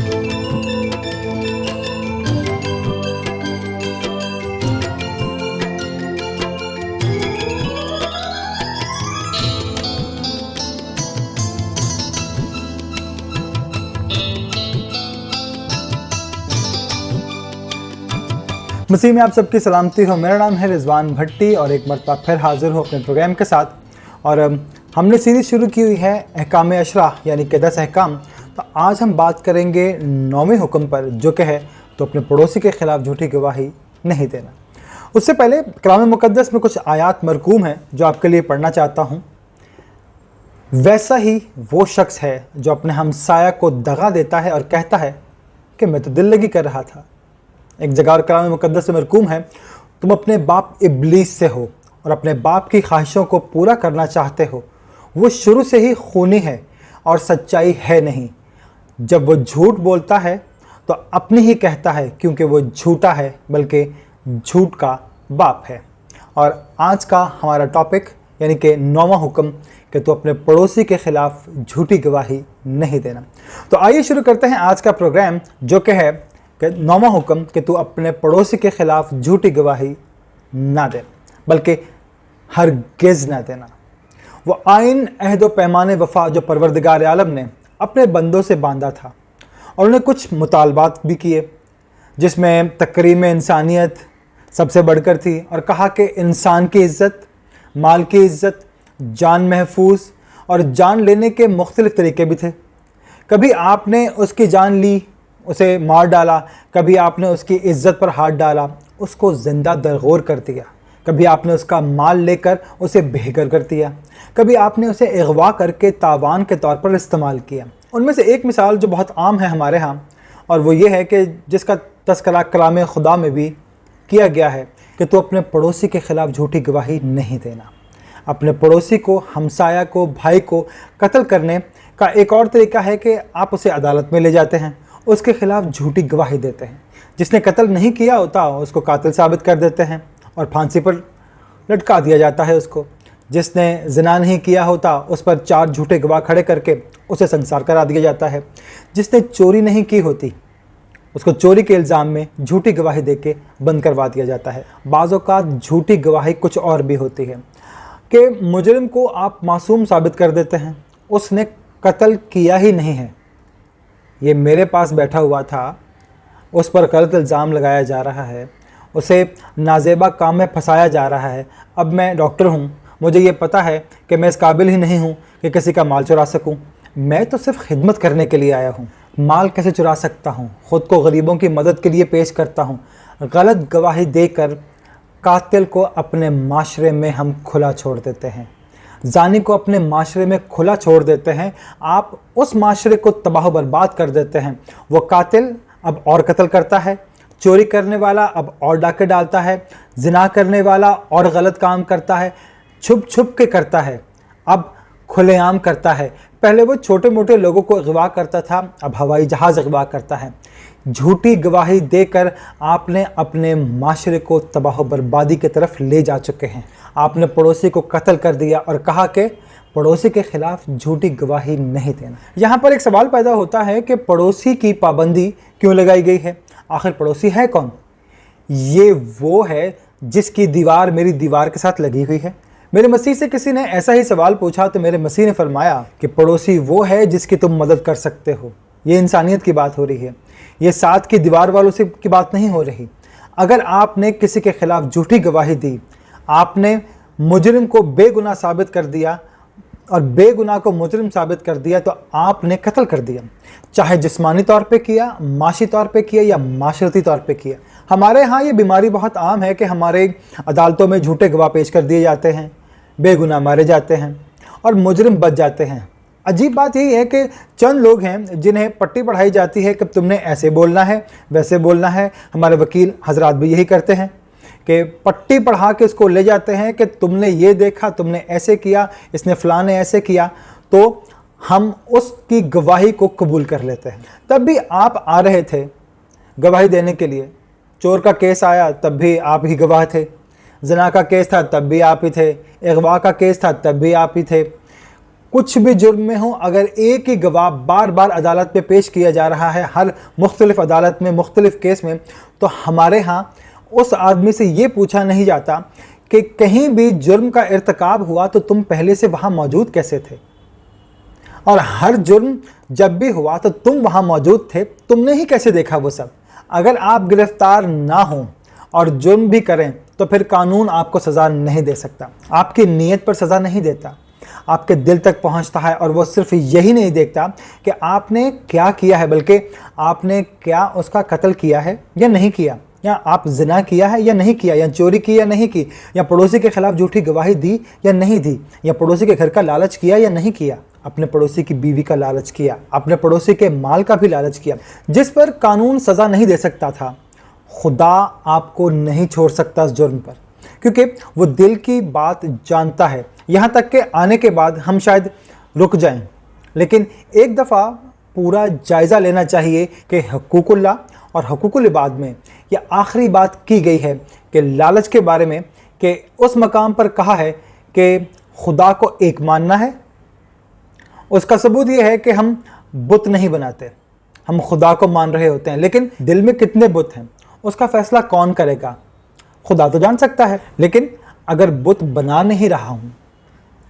मसीह में आप सबकी सलामती हो। मेरा नाम है रिजवान भट्टी और एक मरतबा फिर हाजिर हूँ अपने प्रोग्राम के साथ। और हमने सीरीज़ शुरू की हुई है अहकाम अशरा यानी कि 10 अहकाम। तो आज हम बात करेंगे 9वें हुक्म पर, जो कि है तो अपने पड़ोसी के ख़िलाफ़ झूठी गवाही नहीं देना। उससे पहले कलाम मुक़द्दस में कुछ आयात मरकूम हैं जो आपके लिए पढ़ना चाहता हूँ। वैसा ही वो शख्स है जो अपने हमसाया को दगा देता है और कहता है कि मैं तो दिल लगी कर रहा था। एक जगह और कलाम मुक़द्दस में मरकूम है, तुम अपने बाप इब्लीस से हो और अपने बाप की ख्वाहिशों को पूरा करना चाहते हो। वो शुरू से ही खूनी है और सच्चाई है नहीं। जब वो झूठ बोलता है तो अपनी ही कहता है, क्योंकि वो झूठा है बल्कि झूठ का बाप है। और आज का हमारा टॉपिक यानी कि 9वां हुक्म कि तो अपने पड़ोसी के ख़िलाफ़ झूठी गवाही नहीं देना। तो आइए शुरू करते हैं आज का प्रोग्राम, जो कि है कि 9वां हुक्म कि तू अपने पड़ोसी के ख़िलाफ़ झूठी गवाही ना दे, बल्कि हरगिज़ ना देना। वो आइन अहद व पैमान वफ़ा जो परवरदिगार आलम ने अपने बंदों से बांधा था, और उन्हें कुछ मुतालबात भी किए जिसमें तकरीम इंसानियत सबसे बढ़कर थी, और कहा कि इंसान की इज़्ज़त, माल की इज़्ज़त, जान महफूज और जान लेने के मुख्तलिफ़ तरीके भी थे। कभी आपने उसकी जान ली, उसे मार डाला, कभी आपने उसकी इज़्ज़त पर हाथ डाला, उसको ज़िंदा दरगोर कर दिया, कभी आपने उसका माल लेकर उसे बेघर कर दिया, कभी आपने उसे अगवा करके तावान के तौर पर इस्तेमाल किया। उनमें से एक मिसाल जो बहुत आम है हमारे यहाँ, और वो ये है कि जिसका तज़किरा कलाम खुदा में भी किया गया है कि तो अपने पड़ोसी के ख़िलाफ़ झूठी गवाही नहीं देना। अपने पड़ोसी को, हमसाया को, भाई को कत्ल करने का एक और तरीका है कि आप उसे अदालत में ले जाते हैं, उसके ख़िलाफ़ झूठी गवाही देते हैं। जिसने कत्ल नहीं किया होता उसको कातिल साबित कर देते हैं और फांसी पर लटका दिया जाता है उसको। जिसने ज़िना नहीं किया होता उस पर 4 झूठे गवाह खड़े करके उसे संसार करा दिया जाता है। जिसने चोरी नहीं की होती उसको चोरी के इल्ज़ाम में झूठी गवाही देके बंद करवा दिया जाता है। बाज़ औक़ात झूठी गवाही कुछ और भी होती है कि मुजरिम को आप मासूम साबित कर देते हैं, उसने कत्ल किया ही नहीं है, ये मेरे पास बैठा हुआ था, उस पर गलत इल्ज़ाम लगाया जा रहा है, उसे नाजेबा काम में फंसाया जा रहा है। अब मैं डॉक्टर हूँ, मुझे ये पता है कि मैं इस काबिल ही नहीं हूँ कि किसी का माल चुरा सकूँ, मैं तो सिर्फ खिदमत करने के लिए आया हूँ। माल कैसे चुरा सकता हूँ, ख़ुद को गरीबों की मदद के लिए पेश करता हूँ। गलत गवाही देकर कातिल को अपने माशरे में हम खुला छोड़ देते हैं, जानी को अपने माशरे में खुला छोड़ देते हैं। आप उस माशरे को तबाह बर्बाद कर देते हैं। वो कातिल अब और कत्ल करता है, चोरी करने वाला अब और डाके डालता है, जिना करने वाला और गलत काम करता है, छुप छुप के करता है, अब खुलेआम करता है। पहले वो छोटे मोटे लोगों को अगवा करता था, अब हवाई जहाज़ अगवा करता है। झूठी गवाही देकर आपने अपने माशरे को तबाह बर्बादी की तरफ ले जा चुके हैं। आपने पड़ोसी को कत्ल कर दिया और कहा कि पड़ोसी के ख़िलाफ़ झूठी गवाही नहीं देना। यहाँ पर एक सवाल पैदा होता है कि पड़ोसी की पाबंदी क्यों लगाई गई है? आखिर पड़ोसी है कौन? ये वो है जिसकी दीवार मेरी दीवार के साथ लगी हुई है। मेरे मसीह से किसी ने ऐसा ही सवाल पूछा तो मेरे मसीह ने फरमाया कि पड़ोसी वो है जिसकी तुम मदद कर सकते हो। ये इंसानियत की बात हो रही है, ये साथ की दीवार वालों से की बात नहीं हो रही। अगर आपने किसी के ख़िलाफ़ झूठी गवाही दी, आपने मुजरिम को बेगुनाह साबित कर दिया और बेगुनाह को मुजरिम साबित कर दिया, तो आपने कत्ल कर दिया। चाहे जिस्मानी तौर पे किया, माशी तौर पे किया या माशरती तौर पे किया। हमारे यहाँ ये बीमारी बहुत आम है कि हमारे अदालतों में झूठे गवाह पेश कर दिए जाते हैं, बेगुनाह मारे जाते हैं और मुजरिम बच जाते हैं। अजीब बात यही है कि चंद लोग हैं जिन्हें पट्टी पढ़ाई जाती है कि तुमने ऐसे बोलना है, वैसे बोलना है। हमारे वकील हजरात भी यही करते हैं कि पट्टी पढ़ा के उसको ले जाते हैं कि तुमने ये देखा, तुमने ऐसे किया, इसने फ़लाँ ने ऐसे किया, तो हम उसकी गवाही को कबूल कर लेते हैं। तब भी आप आ रहे थे गवाही देने के लिए। चोर का केस आया तब भी आप ही गवाह थे, ज़िना का केस था तब भी आप ही थे, अगवा का केस था तब भी आप ही थे। कुछ भी जुर्म में हो, अगर एक ही गवाह बार बार अदालत में पेश किया जा रहा है, हर मुख्तलिफ अदालत में मुख्तलिफ केस में, तो हमारे यहाँ उस आदमी से ये पूछा नहीं जाता कि कहीं भी जुर्म का इर्तिकाब हुआ तो तुम पहले से वहाँ मौजूद कैसे थे, और हर जुर्म जब भी हुआ तो तुम वहाँ मौजूद थे, तुमने ही कैसे देखा वो सब। अगर आप गिरफ्तार ना हों और जुर्म भी करें तो फिर कानून आपको सज़ा नहीं दे सकता, आपकी नीयत पर सज़ा नहीं देता, आपके दिल तक पहुंचता है। और वो सिर्फ यही नहीं देखता कि आपने क्या किया है, बल्कि आपने क्या उसका कत्ल किया है या नहीं किया, या आप जिना किया है या नहीं किया, या चोरी की या नहीं की, या पड़ोसी के खिलाफ झूठी गवाही दी या नहीं दी, या पड़ोसी के घर का लालच किया या नहीं किया, अपने पड़ोसी की बीवी का लालच किया, अपने पड़ोसी के माल का भी लालच किया। जिस पर कानून सज़ा नहीं दे सकता था, खुदा आपको नहीं छोड़ सकता उस जुर्म पर, क्योंकि वो दिल की बात जानता है। यहाँ तक के आने के बाद हम शायद रुक जाएं, लेकिन एक दफ़ा पूरा जायज़ा लेना चाहिए कि हुकूकुल्लाह और हुकूकुल इबाद में ये आखिरी बात की गई है कि लालच के बारे में, कि उस मकाम पर कहा है कि खुदा को एक मानना है। उसका सबूत ये है कि हम बुत नहीं बनाते, हम खुदा को मान रहे होते हैं, लेकिन दिल में कितने बुत हैं उसका फ़ैसला कौन करेगा? खुदा तो जान सकता है। लेकिन अगर बुत बना नहीं रहा हूँ,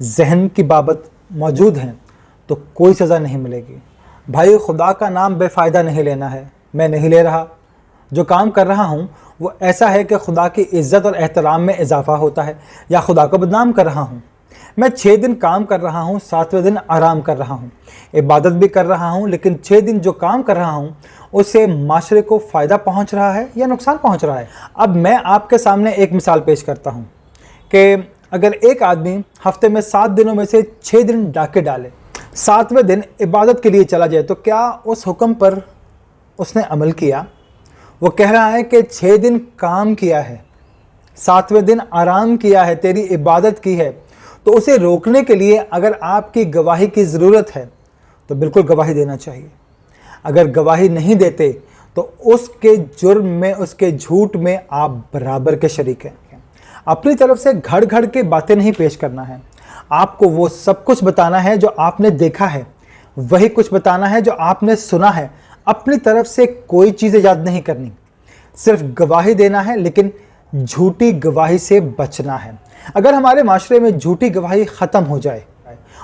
जहन की बाबत मौजूद हैं, तो कोई सज़ा नहीं मिलेगी। भाई, खुदा का नाम बेफ़ायदा नहीं लेना है, मैं नहीं ले रहा। जो काम कर रहा हूँ वो ऐसा है कि खुदा की इज़्ज़त और एहतराम में इजाफ़ा होता है, या खुदा को बदनाम कर रहा हूँ। मैं 6 दिन काम कर रहा हूँ, 7वें दिन आराम कर रहा हूँ, इबादत भी कर रहा हूँ, लेकिन 6 दिन जो काम कर रहा हूँ उससे माशरे को फ़ायदा पहुँच रहा है या नुकसान पहुँच रहा है। अब मैं आपके सामने एक मिसाल पेश करता हूँ कि अगर एक आदमी हफ्ते में 7 दिनों में से 6 दिन डाके डाले, 7वें दिन इबादत के लिए चला जाए, तो क्या उस हुक्म पर उसने अमल किया? वो कह रहा है कि 6 दिन काम किया है, 7वें दिन आराम किया है, तेरी इबादत की है। तो उसे रोकने के लिए अगर आपकी गवाही की ज़रूरत है तो बिल्कुल गवाही देना चाहिए। अगर गवाही नहीं देते तो उसके जुर्म में, उसके झूठ में आप बराबर के शरीक हैं। अपनी तरफ से घड़ घड़ के बातें नहीं पेश करना है, आपको वो सब कुछ बताना है जो आपने देखा है, वही कुछ बताना है जो आपने सुना है। अपनी तरफ से कोई चीज़ ईजाद नहीं करनी, सिर्फ गवाही देना है, लेकिन झूठी गवाही से बचना है। अगर हमारे माशरे में झूठी गवाही ख़त्म हो जाए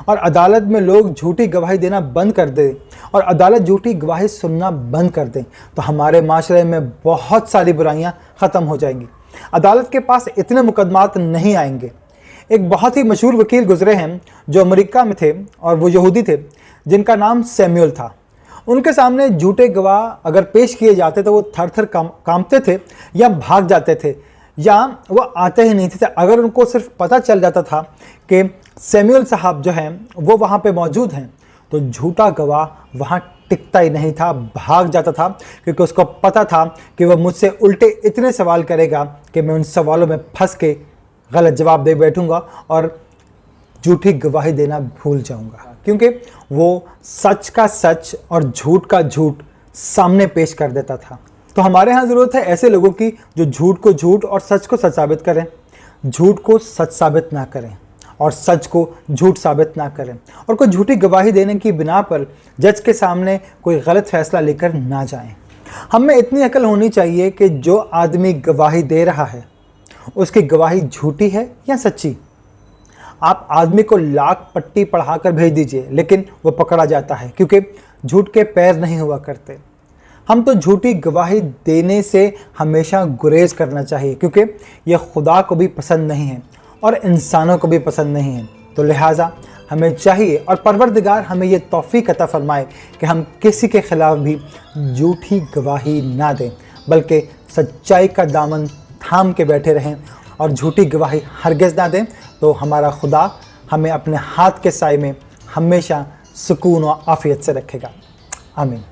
और अदालत में लोग झूठी गवाही देना बंद कर दें और अदालत झूठी गवाही सुनना बंद कर दें, तो हमारे माशरे में बहुत सारी बुराइयां ख़त्म हो जाएंगी। अदालत के पास इतने मुकदमात नहीं आएंगे। एक बहुत ही मशहूर वकील गुजरे हैं जो अमेरिका में थे, और वो यहूदी थे, जिनका नाम सैमुअल था। उनके सामने झूठे गवाह अगर पेश किए जाते तो वो थर थर कांपते थे, या भाग जाते थे, या वो आते ही नहीं थे। अगर उनको सिर्फ पता चल जाता था कि सैमुअल साहब जो हैं वो वहाँ पे मौजूद हैं, तो झूठा गवाह वहाँ टिकता ही नहीं था, भाग जाता था, क्योंकि उसको पता था कि वह मुझसे उल्टे इतने सवाल करेगा कि मैं उन सवालों में फंस के गलत जवाब दे बैठूँगा और झूठी गवाही देना भूल जाऊँगा, क्योंकि वो सच का सच और झूठ का झूठ सामने पेश कर देता था। तो हमारे यहाँ ज़रूरत है ऐसे लोगों की जो झूठ को झूठ और सच को सच साबित करें, झूठ को सच साबित ना करें और सच को झूठ साबित ना करें, और कोई झूठी गवाही देने की बिना पर जज के सामने कोई गलत फैसला लेकर ना जाएं। हम में इतनी अकल होनी चाहिए कि जो आदमी गवाही दे रहा है उसकी गवाही झूठी है या सच्ची। आप आदमी को लाख पट्टी पढ़ाकर भेज दीजिए, लेकिन वो पकड़ा जाता है, क्योंकि झूठ के पैर नहीं हुआ करते। हम तो झूठी गवाही देने से हमेशा गुरेज करना चाहिए, क्योंकि यह खुदा को भी पसंद नहीं है और इंसानों को भी पसंद नहीं है। तो लिहाजा हमें चाहिए, और परवरदिगार हमें ये तौफीक अता फरमाए कि हम किसी के ख़िलाफ़ भी झूठी गवाही ना दें, बल्कि सच्चाई का दामन थाम के बैठे रहें और झूठी गवाही हरगिज़ ना दें। तो हमारा खुदा हमें अपने हाथ के साए में हमेशा सुकून और आफ़ियत से रखेगा। आमीन।